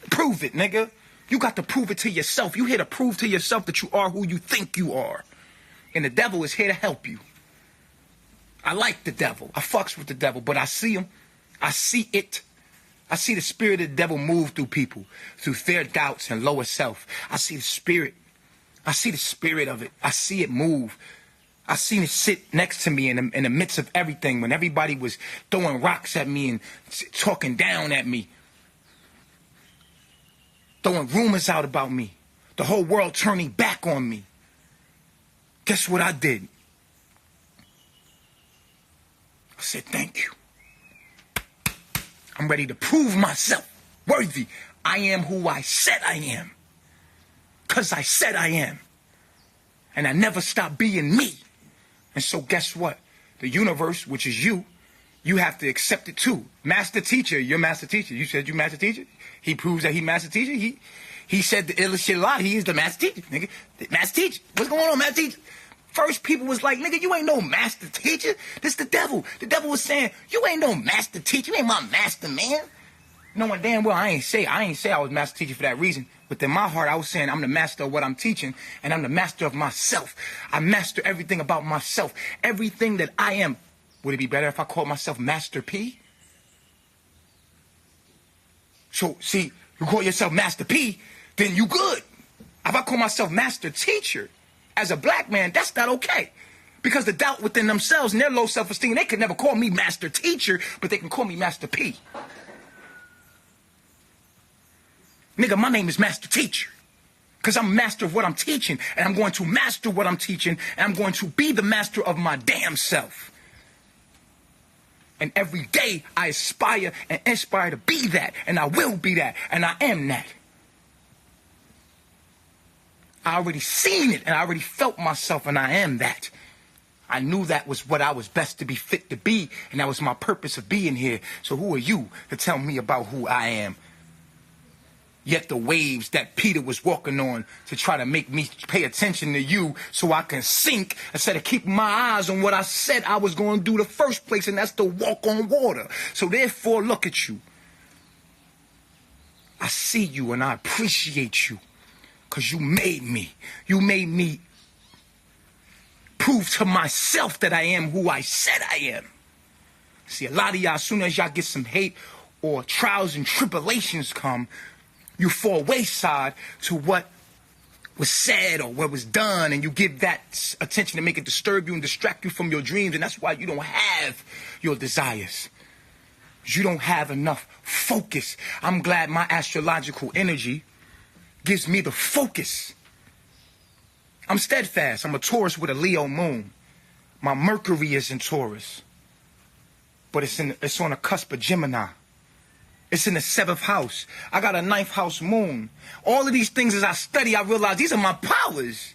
Prove it, nigga. You got to prove it to yourself. You here to prove to yourself that you are who you think you are. And the devil is here to help you. I like the devil. I fucks with the devil, but I see him. I see it. I see the spirit of the devil move through people, through their doubts and lower self. I see the spirit. I see the spirit of it. I see it move. I seen it sit next to me in the midst of everything when everybody was throwing rocks at me and talking down at me. Throwing rumors out about me. The whole world turning back on me. Guess what I did? I said, thank you. I'm ready to prove myself worthy. I am who I said I am. 'Cause I said I am. And I never stopped being me. And so guess what? The universe, which is you have to accept it too. Master teacher, you're master teacher. You said you master teacher? He proves that he master teacher. He said the illest shit a lot. He is the master teacher, nigga. The master teacher. What's going on, master teacher? First people was like, nigga, you ain't no master teacher. This the devil. The devil was saying, you ain't no master teacher. You ain't my master, man. Knowing damn well I ain't say I was master teacher for that reason. But in my heart, I was saying I'm the master of what I'm teaching, and I'm the master of myself. I master everything about myself. Everything that I am. Would it be better if I called myself Master P? So, see, you call yourself Master P, then you good. If I call myself Master Teacher, as a black man, that's not okay. Because the doubt within themselves and their low self-esteem, they could never call me Master Teacher, but they can call me Master P. Nigga, my name is Master Teacher. Because I'm master of what I'm teaching, and I'm going to master what I'm teaching, and I'm going to be the master of my damn self. And every day I aspire and inspire to be that, and I will be that, and I am that. I already seen it, and I already felt myself, and I am that. I knew that was what I was best to be fit to be, and that was my purpose of being here. So who are you to tell me about who I am? Yet the waves that Peter was walking on to try to make me pay attention to you so I can sink instead of keeping my eyes on what I said I was going to do the first place, and that's to walk on water. So therefore, look at you. I see you and I appreciate you because you made me. You made me prove to myself that I am who I said I am. See, a lot of y'all, as soon as y'all get some hate or trials and tribulations come, you fall wayside to what was said or what was done, and you give that attention to make it disturb you and distract you from your dreams, and that's why you don't have your desires. You don't have enough focus. I'm glad my astrological energy gives me the focus. I'm steadfast. I'm a Taurus with a Leo moon. My Mercury is in Taurus, but it's on a cusp of Gemini. It's in the 7th house. I got a 9th house moon. All of these things, as I study, I realize these are my powers.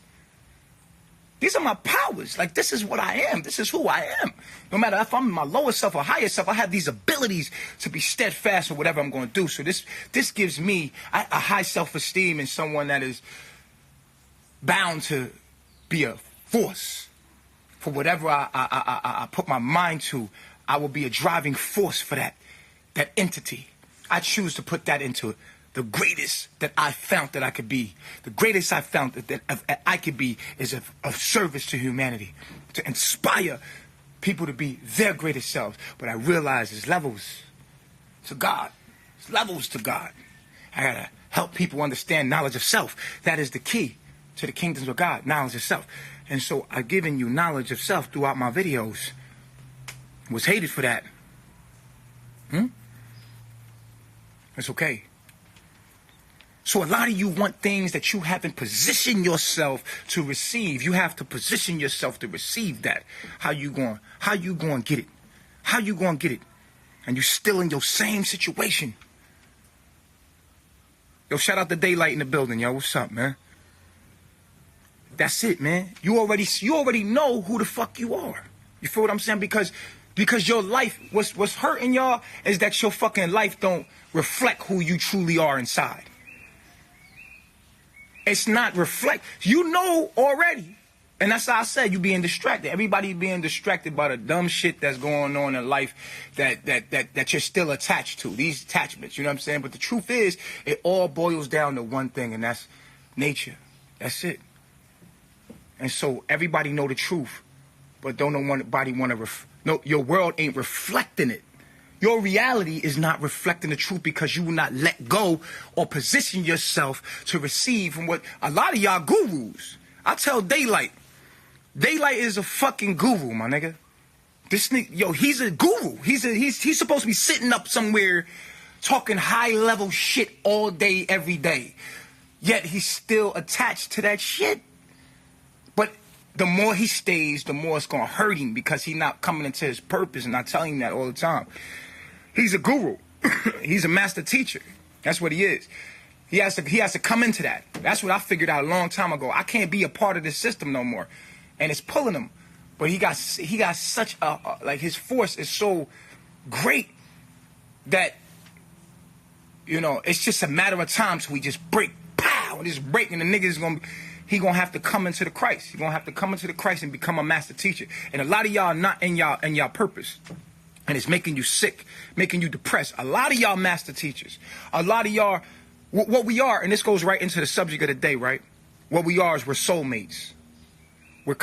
These are my powers. Like, this is what I am. This is who I am. No matter if I'm my lower self or higher self, I have these abilities to be steadfast in whatever I'm going to do. So this gives me a high self-esteem in someone that is bound to be a force. For whatever I put my mind to, I will be a driving force for that entity. I choose to put that into the greatest that I found that I could be. The greatest I found that I could be is of service to humanity, to inspire people to be their greatest selves. But I realize there's levels to God. There's levels to God. I gotta help people understand knowledge of self. That is the key to the kingdoms of God, knowledge of self. And so I've given you knowledge of self throughout my videos. Was hated for that. It's okay. So a lot of you want things that you haven't positioned yourself to receive. You have to position yourself to receive that. How you going to get it? How you going to get it? And you still in your same situation. Yo, shout out to Daylight in the building, yo. What's up, man? That's it, man. You already know who the fuck you are. You feel what I'm saying? Because your life, what's hurting y'all is that your fucking life don't reflect who you truly are inside. It's not reflect. You know already. And that's how I said you being distracted. Everybody being distracted by the dumb shit that's going on in life that you're still attached to. These attachments, you know what I'm saying? But the truth is, it all boils down to one thing, and that's nature. That's it. And so everybody know the truth, but don't nobody want to no, your world ain't reflecting it. Your reality is not reflecting the truth because you will not let go or position yourself to receive from what a lot of y'all gurus. I tell Daylight is a fucking guru, my nigga. This nigga, yo, he's a guru. He's supposed to be sitting up somewhere talking high level shit all day, every day. Yet he's still attached to that shit. But the more he stays, the more it's going to hurt him because he's not coming into his purpose. And I tell him that all the time. He's a guru. He's a master teacher. That's what he is. He has to come into that. That's what I figured out a long time ago. I can't be a part of this system no more. And it's pulling him. But he got such a like his force is so great that, you know, it's just a matter of time till we just break. Pow! And just break, and the nigga is going to... He gonna have to come into the Christ. He gonna have to come into the Christ and become a master teacher. And a lot of y'all are not in y'all purpose. And it's making you sick, making you depressed. A lot of y'all master teachers. A lot of y'all, what we are, and this goes right into the subject of the day, right? What we are is we're soulmates. We're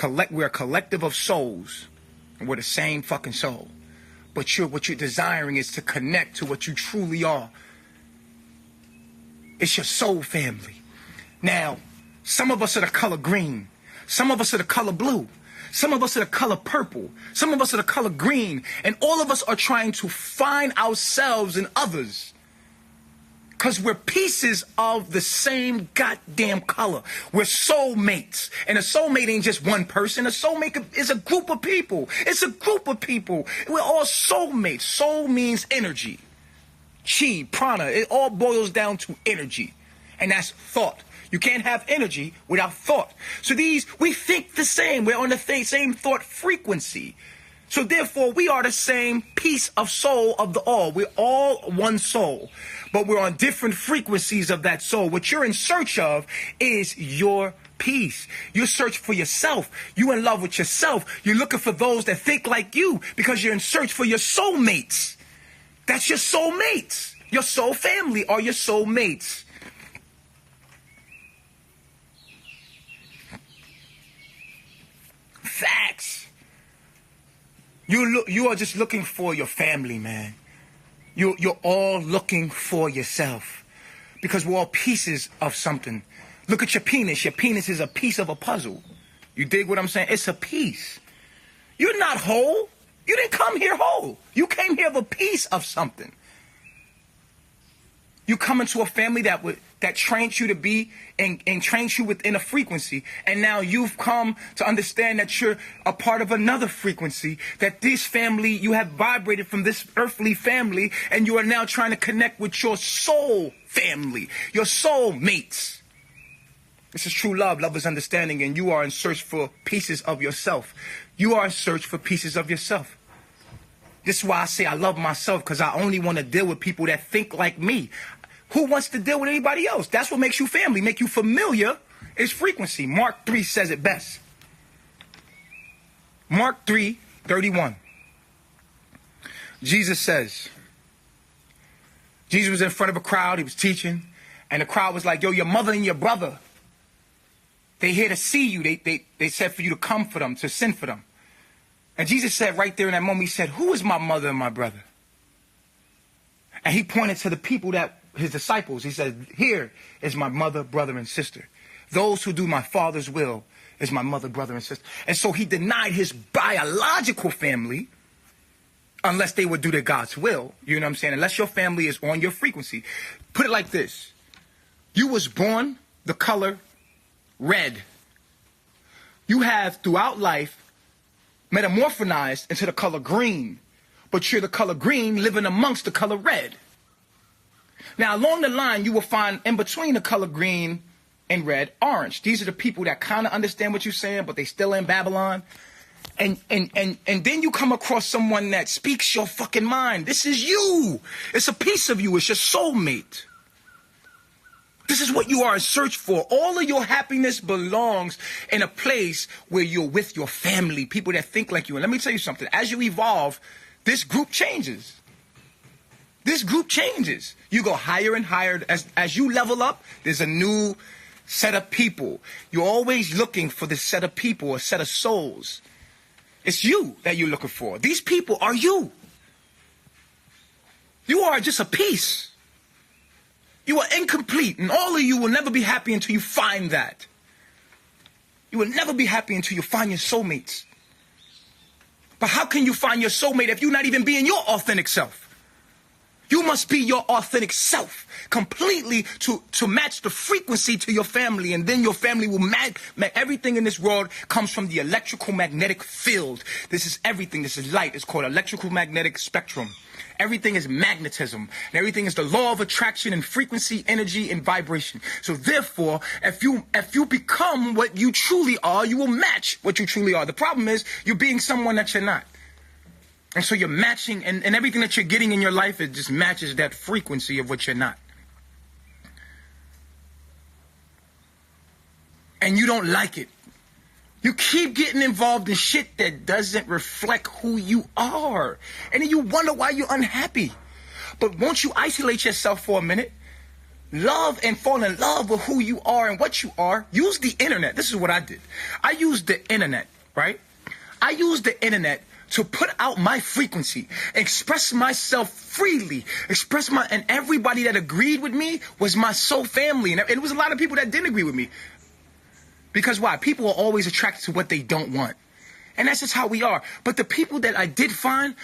a collective of souls. And we're the same fucking soul. But what you're desiring is to connect to what you truly are. It's your soul family. Now, some of us are the color green. Some of us are the color blue. Some of us are the color purple. Some of us are the color green. And all of us are trying to find ourselves in others. Because we're pieces of the same goddamn color. We're soulmates. And a soulmate ain't just one person. A soulmate is a group of people. It's a group of people. We're all soulmates. Soul means energy. Chi, prana, it all boils down to energy. And that's thought. You can't have energy without thought. So we think the same. We're on the same thought frequency. So therefore, we are the same piece of soul of the all. We're all one soul, but we're on different frequencies of that soul. What you're in search of is your peace. You're searching for yourself. You're in love with yourself. You're looking for those that think like you because you're in search for your soulmates. That's your soulmates. Your soul family are your soulmates. Facts. You are just looking for your family, man. You're all looking for yourself because we're all pieces of something. Look at your penis. Your penis is a piece of a puzzle. You dig what I'm saying? It's a piece. You're not whole. You didn't come here whole. You came here with a piece of something. You come into a family that trains you to be and trains you within a frequency. And now you've come to understand that you're a part of another frequency, that this family, you have vibrated from this earthly family, and you are now trying to connect with your soul family, your soul mates. This is true love. Love is understanding, and you are in search for pieces of yourself. You are in search for pieces of yourself. This is why I say I love myself, because I only want to deal with people that think like me. Who wants to deal with anybody else? That's what makes you family, make you familiar, is frequency. Mark 3 says it best. Mark 3:31. Jesus says, Jesus was in front of a crowd, he was teaching, and the crowd was like, yo, your mother and your brother, they here to see you. They said for you to come for them, to send for them. And Jesus said right there in that moment, he said, who is my mother and my brother? And he pointed to the people that, his disciples. He said, here is my mother, brother, and sister. Those who do my Father's will is my mother, brother, and sister. And so he denied his biological family unless they would do their God's will. You know what I'm saying? Unless your family is on your frequency. Put it like this. You was born the color red. You have throughout life metamorphosed into the color green. But you're the color green living amongst the color red. Now, along the line, you will find in between the color green and red, orange. These are the people that kind of understand what you're saying, but they still in Babylon. And then you come across someone that speaks your fucking mind. This is you. It's a piece of you. It's your soulmate. This is what you are in search for. All of your happiness belongs in a place where you're with your family, people that think like you. And let me tell you something. As you evolve, this group changes. This group changes. You go higher and higher. As you level up, there's a new set of people. You're always looking for this set of people, a set of souls. It's you that you're looking for. These people are you. You are just a piece. You are incomplete, and all of you will never be happy until you find that. You will never be happy until you find your soulmates. But how can you find your soulmate if you're not even being your authentic self? You must be your authentic self completely to match the frequency to your family. And then your family will everything in this world comes from the electrical magnetic field. This is everything. This is light. It's called electrical magnetic spectrum. Everything is magnetism. And everything is the law of attraction and frequency, energy, and vibration. So therefore, if you become what you truly are, you will match what you truly are. The problem is you're being someone that you're not. And so you're matching, and everything that you're getting in your life, it just matches that frequency of what you're not. And you don't like it. You keep getting involved in shit that doesn't reflect who you are. And then you wonder why you're unhappy. But won't you isolate yourself for a minute? Love and fall in love with who you are and what you are. Use the internet. This is what I did. I used the internet, right? I used the internet to put out my frequency, express myself freely, and everybody that agreed with me was my soul family. And it was a lot of people that didn't agree with me. Because why? People are always attracted to what they don't want. And that's just how we are. But the people that I did find,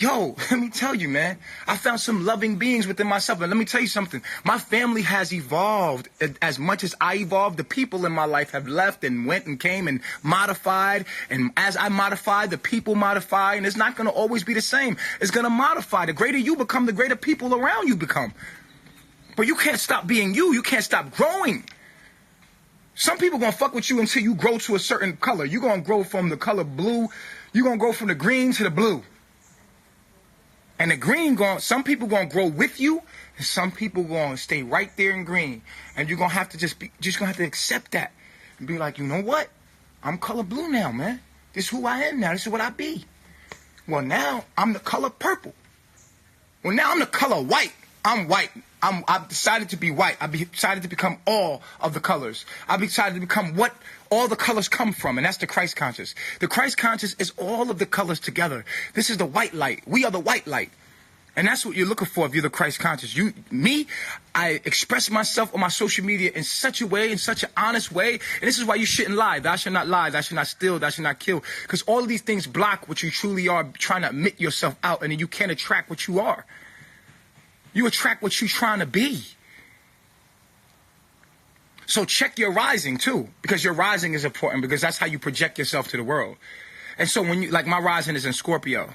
Yo, let me tell you, man, I found some loving beings within myself. And let me tell you something. My family has evolved as much as I evolved. The people in my life have left and went and came and modified. And as I modify, the people modify. And it's not going to always be the same. It's going to modify. The greater you become, the greater people around you become. But you can't stop being you. You can't stop growing. Some people going to fuck with you until you grow to a certain color. You're going to grow from the color blue. You're going to go from the green to the blue. And the green some people gonna grow with you, and some people gonna stay right there in green. And you're gonna have to just gonna have to accept that and be like, you know what? I'm color blue now, man. This is who I am now. This is what I be. Well, now I'm the color purple. Well, now I'm the color white. I'm white. I've decided to be white. I've decided to become all of the colors. I've decided to become what all the colors come from, and that's the Christ conscious. The Christ conscious is all of the colors together. This is the white light. We are the white light. And that's what you're looking for if you're the Christ conscious. I express myself on my social media in such a way, in such an honest way. And this is why you shouldn't lie. Thou shalt not lie. Thou shalt not steal. Thou shalt not kill. Because all of these things block what you truly are, trying to admit yourself out, and then you can't attract what you are. You attract what you're trying to be. So check your rising too, because your rising is important, because that's how you project yourself to the world. And so when you, like my rising is in Scorpio,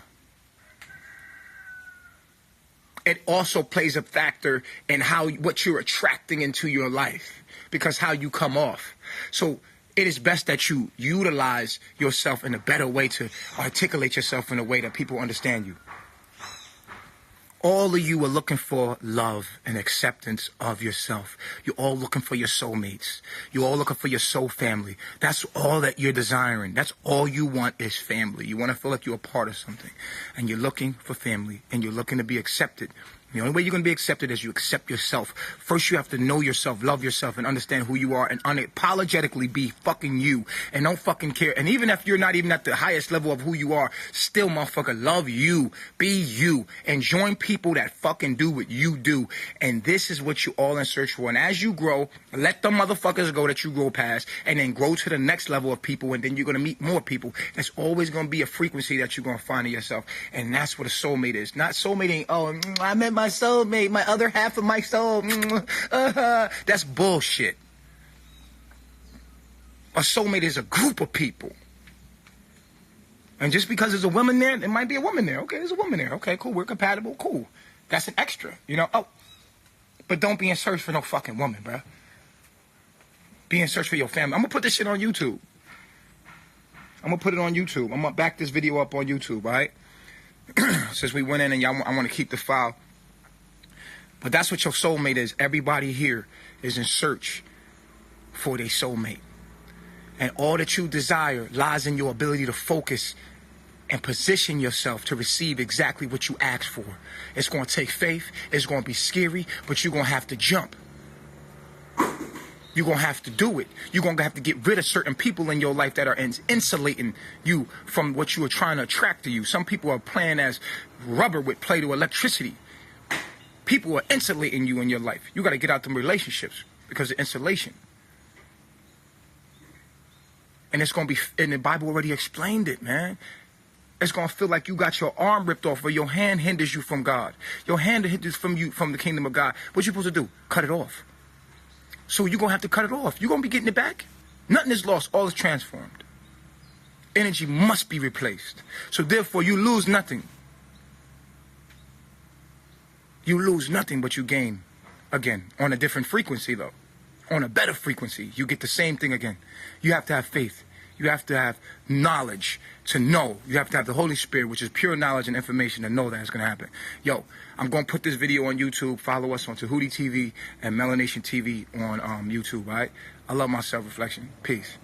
it also plays a factor in what you're attracting into your life, because how you come off. So it is best that you utilize yourself in a better way to articulate yourself in a way that people understand you. All of you are looking for love and acceptance of yourself. You're all looking for your soulmates. You're all looking for your soul family. That's all that you're desiring. That's all you want is family. You want to feel like you're a part of something. And you're looking for family. And you're looking to be accepted. The only way you're going to be accepted is you accept yourself. First, you have to know yourself, love yourself, and understand who you are, and unapologetically be fucking you, and don't fucking care. And even if you're not even at the highest level of who you are, still, motherfucker, love you, be you, and join people that fucking do what you do. And this is what you all in search for. And as you grow, let the motherfuckers go that you grow past, and then grow to the next level of people, and then you're going to meet more people. There's always going to be a frequency that you're going to find in yourself, and that's what a soulmate is. Not soulmate ain't, oh, I met my soulmate, my other half of my soul. That's bullshit. A soulmate is a group of people. And just because there's a woman there, there might be a woman there. Okay, there's a woman there. Okay, cool. We're compatible. Cool. That's an extra, you know. Oh, but don't be in search for no fucking woman, bro. Be in search for your family. I'm going to put this shit on YouTube. I'm going to put it on YouTube. I'm going to back this video up on YouTube, all right? Since we went in and I want to keep the file. But that's what your soulmate is. Everybody here is in search for their soulmate. And all that you desire lies in your ability to focus and position yourself to receive exactly what you asked for. It's going to take faith. It's going to be scary, but you're going to have to jump. You're going to have to do it. You're going to have to get rid of certain people in your life that are insulating you from what you are trying to attract to you. Some people are playing as rubber with play to electricity. People are insulating you in your life. You got to get out them relationships because of insulation. And it's going to be, and the Bible already explained it, man. It's going to feel like you got your arm ripped off or your hand hinders you from God. Your hand hinders from you, from the kingdom of God. What you supposed to do? Cut it off. So you're going to have to cut it off. You're going to be getting it back. Nothing is lost. All is transformed. Energy must be replaced. So therefore, you lose nothing. You lose nothing, but you gain again on a different frequency, though. On a better frequency, you get the same thing again. You have to have faith. You have to have knowledge to know. You have to have the Holy Spirit, which is pure knowledge and information to know that it's going to happen. Yo, I'm going to put this video on YouTube. Follow us on Tehuti TV and Melanation TV on YouTube, all right? I love my self-reflection. Peace.